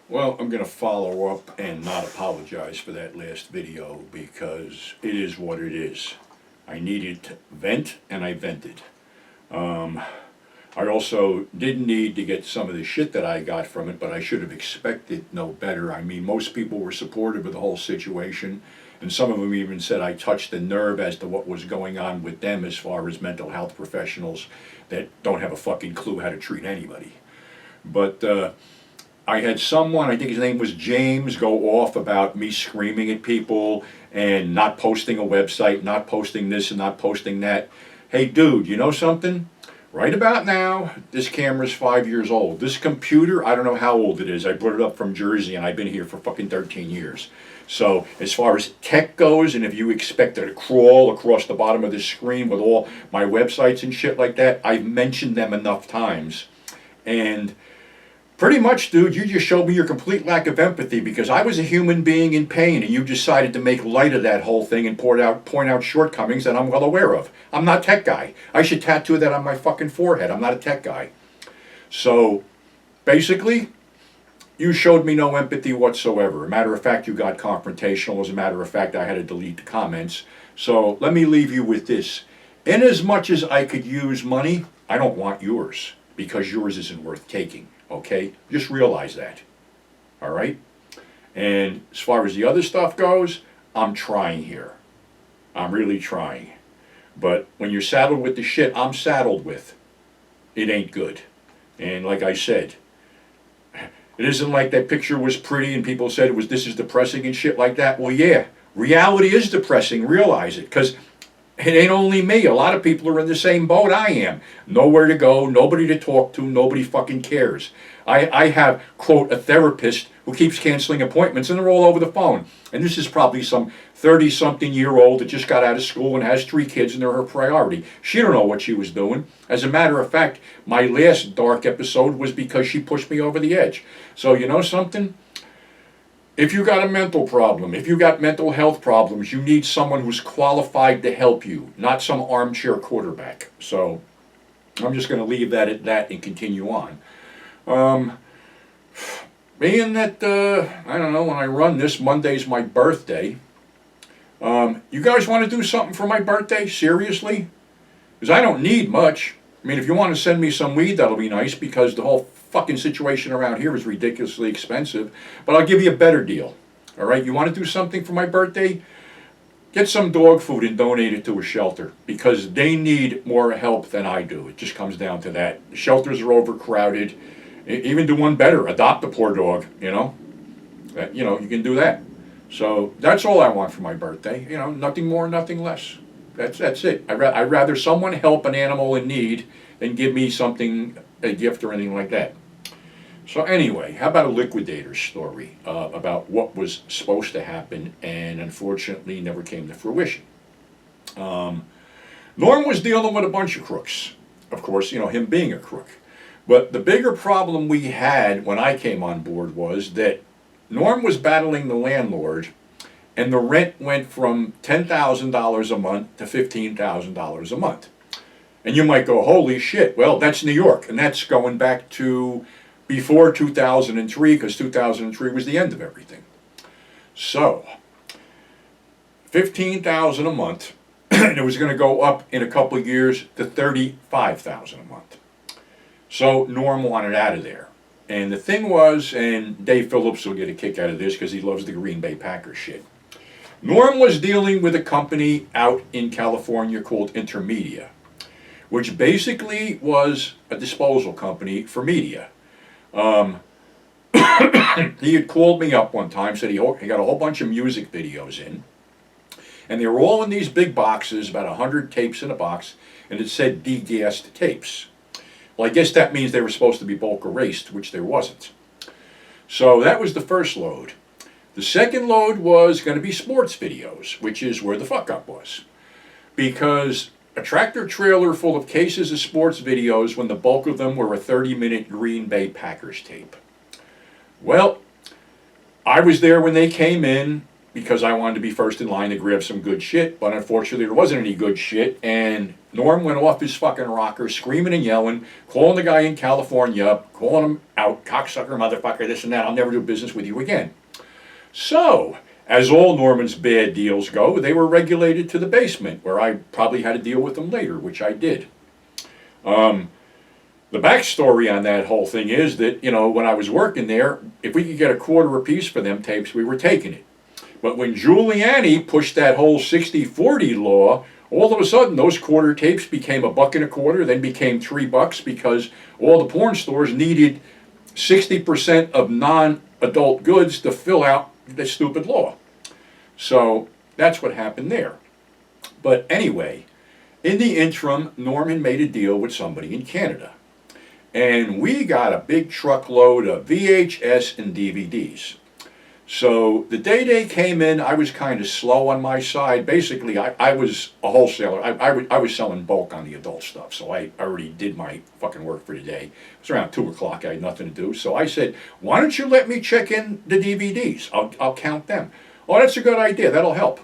Well, I'm going to follow up and not apologize for that last video because it is what it is. I needed to vent and I vented. I also did need to get some of the shit that I got from it, but I should have expected no better. I mean, most people were supportive of the whole situation, and some of them even said I touched the nerve as to what was going on with them as far as mental health professionals that don't have a fucking clue how to treat anybody. But I had someone, I think his name was James, go off about me screaming at people and not posting a website, not posting this and not posting that. Hey dude, you know something? Right about now, this camera's 5 years old. This computer, I don't know how old it is. I brought it up from Jersey and I've been here for fucking 13 years. So as far as tech goes, and if you expect it to crawl across the bottom of the screen with all my websites and shit like that, I've mentioned them enough times. And pretty much, dude, you just showed me your complete lack of empathy because I was a human being in pain and you decided to make light of that whole thing and point out shortcomings that I'm well aware of. I'm not a tech guy. I should tattoo that on my fucking forehead. I'm not a tech guy. So, basically, you showed me no empathy whatsoever. As a matter of fact, you got confrontational. As a matter of fact, I had to delete the comments. So, let me leave you with this. In as much as I could use money, I don't want yours because yours isn't worth taking. Okay? Just realize that. All right? And as far as the other stuff goes, I'm trying here. I'm really trying. But when you're saddled with the shit I'm saddled with, it ain't good. And like I said, it isn't like that picture was pretty and people said this is depressing and shit like that. Well, yeah, reality is depressing. Realize it. Because it ain't only me. A lot of people are in the same boat I am. Nowhere to go, nobody to talk to, nobody fucking cares. I have, quote, a therapist who keeps canceling appointments and they're all over the phone. And this is probably some 30-something-year-old that just got out of school and has 3 kids and they're her priority. She don't know what she was doing. As a matter of fact, my last dark episode was because she pushed me over the edge. So you know something? If you got a mental problem, if you got mental health problems, you need someone who's qualified to help you, not some armchair quarterback. So I'm just going to leave that at that and continue on. Being that, I don't know, when I run this, Monday's my birthday. You guys want to do something for my birthday? Seriously? Because I don't need much. I mean, if you want to send me some weed, that'll be nice because the whole fucking situation around here is ridiculously expensive. But I'll give you a better deal. All right? You want to do something for my birthday? Get some dog food and donate it to a shelter because they need more help than I do. It just comes down to that. The shelters are overcrowded. Even do one better. Adopt a poor dog, you know? You can do that. So that's all I want for my birthday. Nothing more, nothing less. That's it. I'd rather someone help an animal in need than give me something, a gift or anything like that. So anyway, how about a Liquidators story about what was supposed to happen and unfortunately never came to fruition. Norm was dealing with a bunch of crooks. Of course, him being a crook. But the bigger problem we had when I came on board was that Norm was battling the landlord and the rent went from $10,000 a month to $15,000 a month. And you might go, holy shit, well, that's New York. And that's going back to before 2003, because 2003 was the end of everything. So, $15,000 a month, and it was going to go up in a couple of years to $35,000 a month. So Norm wanted out of there. And the thing was, and Dave Phillips will get a kick out of this because he loves the Green Bay Packers shit. Norm was dealing with a company out in California called Intermedia, which basically was a disposal company for media. He had called me up one time, said he got a whole bunch of music videos in, and they were all in these big boxes, about 100 tapes in a box, and it said degassed tapes. Well, I guess that means they were supposed to be bulk erased, which there wasn't. So that was the first load. The second load was going to be sports videos, which is where the fuck up was. Because a tractor trailer full of cases of sports videos when the bulk of them were a 30-minute Green Bay Packers tape. Well, I was there when they came in. because I wanted to be first in line to grab some good shit, but unfortunately there wasn't any good shit, and Norm went off his fucking rocker, screaming and yelling, calling the guy in California up, calling him out, cocksucker, motherfucker, this and that, I'll never do business with you again. So, as all Norman's bad deals go, they were regulated to the basement, where I probably had to deal with them later, which I did. The backstory on that whole thing is that, you know, when I was working there, if we could get a quarter apiece for them tapes, we were taking it. But when Giuliani pushed that whole 60-40 law, all of a sudden those quarter tapes became $1.25, then became $3 because all the porn stores needed 60% of non-adult goods to fill out the stupid law. So that's what happened there. But anyway, in the interim, Norman made a deal with somebody in Canada. And we got a big truckload of VHS and DVDs. So the day they came in, I was kind of slow on my side. Basically, I was a wholesaler. I was selling bulk on the adult stuff, so I already did my fucking work for the day. It was around 2 o'clock. I had nothing to do. So I said, why don't you let me check in the DVDs? I'll count them. Oh, that's a good idea. That'll help.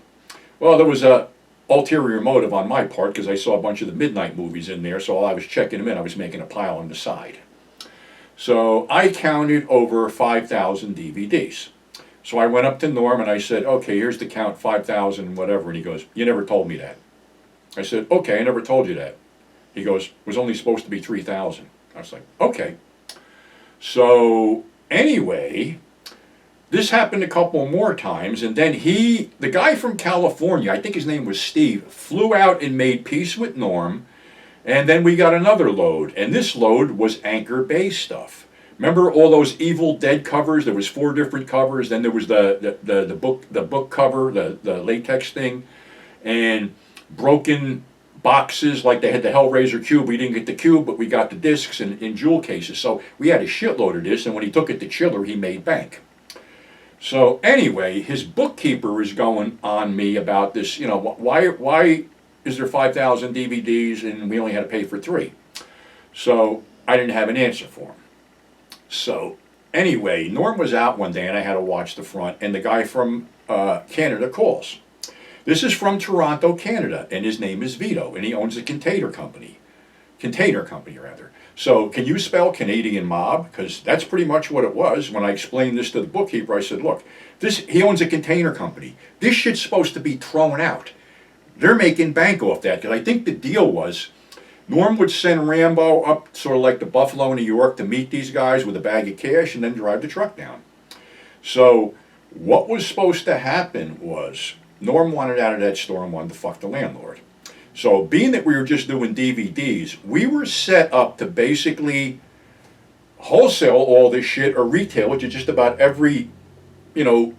Well, there was a ulterior motive on my part because I saw a bunch of the midnight movies in there, so while I was checking them in, I was making a pile on the side. So I counted over 5,000 DVDs. So I went up to Norm and I said, okay, here's the count, 5,000 whatever. And he goes, you never told me that. I said, okay, I never told you that. He goes, it was only supposed to be 3,000. I was like, okay. So anyway, this happened a couple more times, and then the guy from California, I think his name was Steve, flew out and made peace with Norm, and then we got another load, and this load was Anchor Bay stuff. Remember all those Evil Dead covers? There was 4 different covers. Then there was the book cover, the latex thing, and broken boxes like they had the Hellraiser cube. We didn't get the cube, but we got the discs in jewel cases. So we had a shitload of this, and when he took it to Chiller, he made bank. So anyway, his bookkeeper is going on me about this. You know, why is there 5,000 DVDs and we only had to pay for 3? So I didn't have an answer for him. So anyway, Norm was out one day and I had to watch the front, and the guy from Canada calls. This is from Toronto, Canada, and his name is Vito, and he owns a container company. So can you spell Canadian Mob? Because that's pretty much what it was. When I explained this to the bookkeeper, I said, look, he owns a container company. This shit's supposed to be thrown out. They're making bank off that, because I think the deal was Norm would send Rambo up sort of like to Buffalo, New York, to meet these guys with a bag of cash and then drive the truck down. So what was supposed to happen was Norm wanted out of that store and wanted to fuck the landlord. So being that we were just doing DVDs, we were set up to basically wholesale all this shit or retail it to just about every,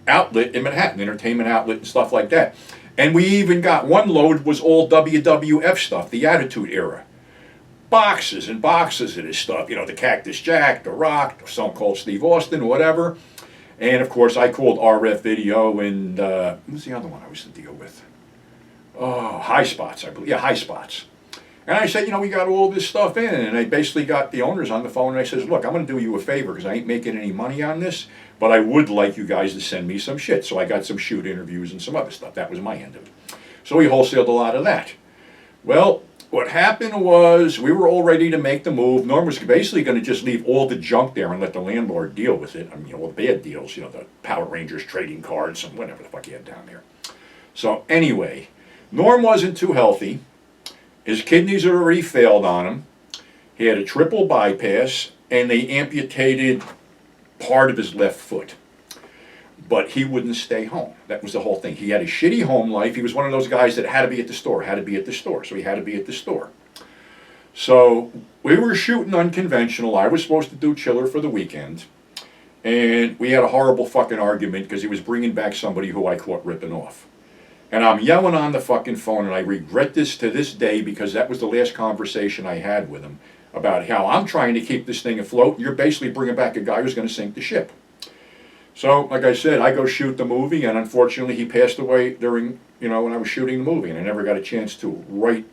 outlet in Manhattan, entertainment outlet and stuff like that. And we even got one load was all WWF stuff, the Attitude Era. Boxes and boxes of this stuff, the Cactus Jack, The Rock, the Stone Cold Steve Austin, whatever. And of course I called RF Video and, what was the other one I used to deal with? Oh, High Spots, I believe. Yeah, High Spots. And I said, we got all this stuff in. And I basically got the owners on the phone and I says, look, I'm going to do you a favor because I ain't making any money on this, but I would like you guys to send me some shit. So I got some shoot interviews and some other stuff. That was my end of it. So we wholesaled a lot of that. Well, what happened was we were all ready to make the move. Norm was basically going to just leave all the junk there and let the landlord deal with it. I mean, all the bad deals, the Power Rangers trading cards and whatever the fuck he had down there. So anyway, Norm wasn't too healthy. His kidneys had already failed on him. He had a triple bypass, and they amputated part of his left foot. But he wouldn't stay home. That was the whole thing. He had a shitty home life. He was one of those guys that had to be at the store, So he had to be at the store. So we were shooting unconventional. I was supposed to do Chiller for the weekend. And we had a horrible fucking argument because he was bringing back somebody who I caught ripping off. And I'm yelling on the fucking phone, and I regret this to this day because that was the last conversation I had with him about how I'm trying to keep this thing afloat. You're basically bringing back a guy who's going to sink the ship. So, like I said, I go shoot the movie, and unfortunately he passed away during, when I was shooting the movie, and I never got a chance to right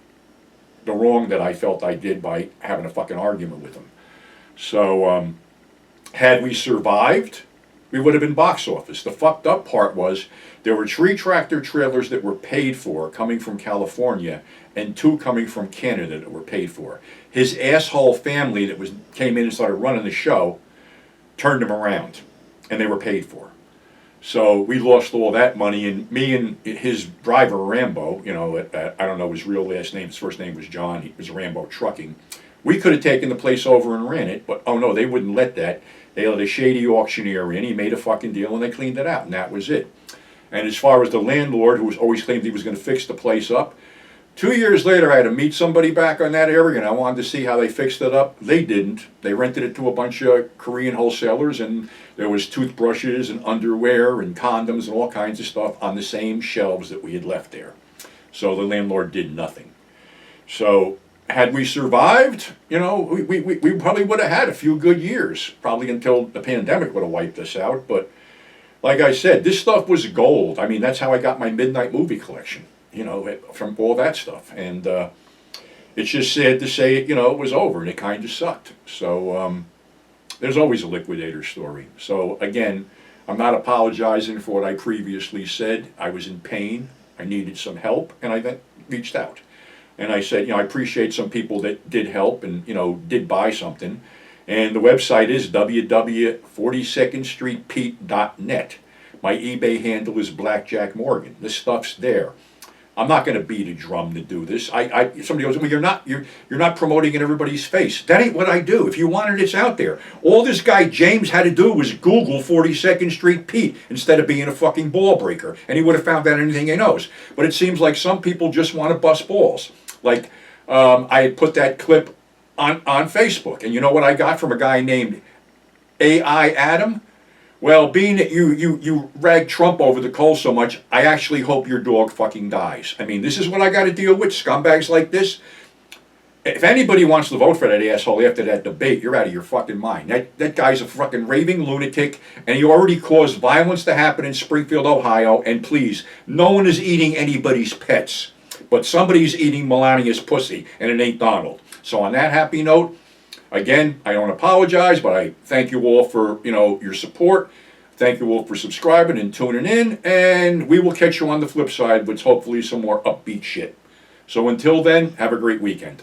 the wrong that I felt I did by having a fucking argument with him. So, had we survived, we would have been box office. The fucked up part was there were 3 tractor trailers that were paid for coming from California and 2 coming from Canada that were paid for. His asshole family that came in and started running the show turned him around, and they were paid for. So we lost all that money, and me and his driver, Rambo, you know, I don't know his real last name, his first name was John, he was Rambo Trucking. We could have taken the place over and ran it, but oh no, they wouldn't let that. They let a shady auctioneer in, he made a fucking deal, and they cleaned it out, and that was it. And as far as the landlord, who was always claimed he was going to fix the place up, 2 years later I had to meet somebody back on that area, and I wanted to see how they fixed it up. They didn't. They rented it to a bunch of Korean wholesalers, and there was toothbrushes and underwear and condoms and all kinds of stuff on the same shelves that we had left there. So the landlord did nothing. So had we survived, you know, we probably would have had a few good years, probably until the pandemic would have wiped us out. But like I said, this stuff was gold. I mean, that's how I got my Midnight movie collection, you know, from all that stuff. And it's just sad to say, you know, it was over, and it kind of sucked. So there's always a liquidator story. So again, I'm not apologizing for what I previously said. I was in pain. I needed some help, and I then reached out. And I said, you know, I appreciate some people that did help and, you know, did buy something. And the website is www.42ndstreetpete.net. My eBay handle is Blackjack Morgan. This stuff's there. I'm not going to beat a drum to do this. Somebody goes, well, you're not promoting in everybody's face. That ain't what I do. If you want it, it's out there. All this guy James had to do was Google 42nd Street Pete instead of being a fucking ball breaker, and he would have found out anything he knows. But it seems like some people just want to bust balls. Like I had put that clip on Facebook, and you know what I got from a guy named AI Adam? Well, being that you rag Trump over the coals so much, I actually hope your dog fucking dies. I mean, this is what I got to deal with, scumbags like this. If anybody wants to vote for that asshole after that debate, you're out of your fucking mind. That guy's a fucking raving lunatic, and he already caused violence to happen in Springfield, Ohio, and please, no one is eating anybody's pets, but somebody's eating Melania's pussy, and it ain't Donald. So on that happy note, again, I don't apologize, but I thank you all for, you know, your support. Thank you all for subscribing and tuning in, and we will catch you on the flip side with hopefully some more upbeat shit. So until then, have a great weekend.